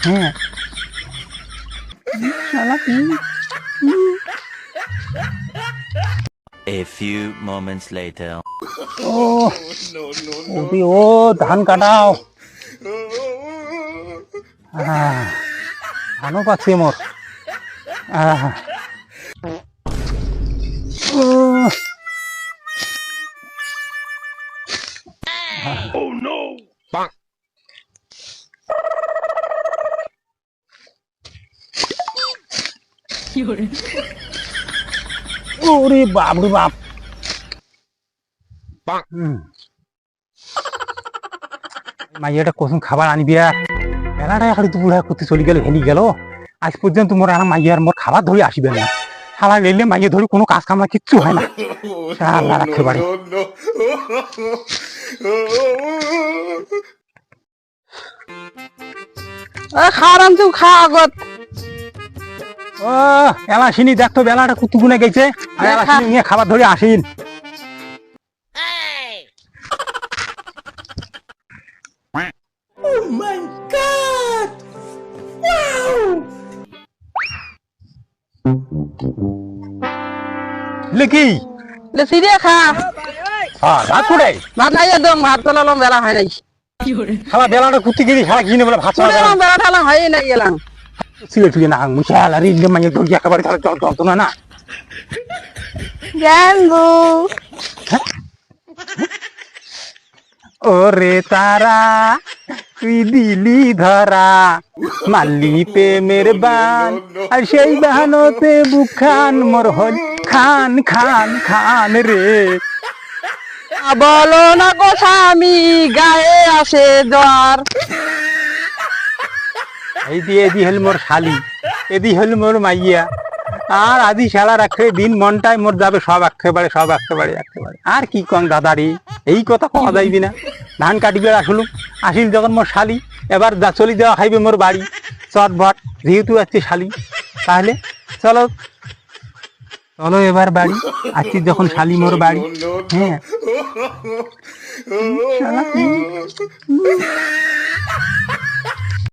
হ্যাঁ শালা কি A few moments later. ও ওদি ও ধান কাটাও ধানও পাচ্ছি মোর ও, ওরে বাপ রে বাপ মাইয়াটা কসম খাবার আনিবি আর বেলাটা এখন দুপুর করতে চলে গেল হেলি গেল আজ পর্যন্ত মোর আর মাইয়ার মোর খাবার ধরে আসিবে না শালা গেলে মাইয়া ধরে কোনো কাজ কামনা কিচ্ছু হয় না শালা রাখতে পারে খাওয়ার আনছু খা আগত ও এলা শুনি দেখতো বেলাটা কুতু গুনে গেছে আর এলা শুনি নিয়ে খাবার ধরে আসিন লেকি সিরিয়া খা ভাত কুড়ে ভাত নাই একদম ভাত তোলালাম বেলা হয় নাই শালা বেলাটা কুতি গেলি শালা কিনে বলে ভাত তোলালাম বেলা ঠালাম হয় নাই গেলাম সিলে তুই না মুশাল আর ইলে মাইয়া ধরে একেবারে তাহলে চল চল তো না জানবো ওরে তারা তুই দিলি ধরা মাল্লি প্রেমের বান আর সেই বাহানতে বুক খান মোর হল খান খান খান রে বলো না গো স্বামী গায়ে আসে জ্বর এই দিয়ে এদি হল মোর শালি এদি হল মোর মাইয়া আর আদি শালা রাখে দিন মনটাই মোর যাবে সব একেবারে আর কি কং দাদারি এই কথা কওয়া যাইবি না ধান কাটিবে আসলুম আসিল যখন মোর শালি এবার যা চলি দেওয়া খাইবে মোর বাড়ি চটভট যেহেতু আসছে শালি তাহলে চলো চলো এবার বাড়ি আসছি যখন শালি মোর বাড়ি হ্যাঁ শালা কি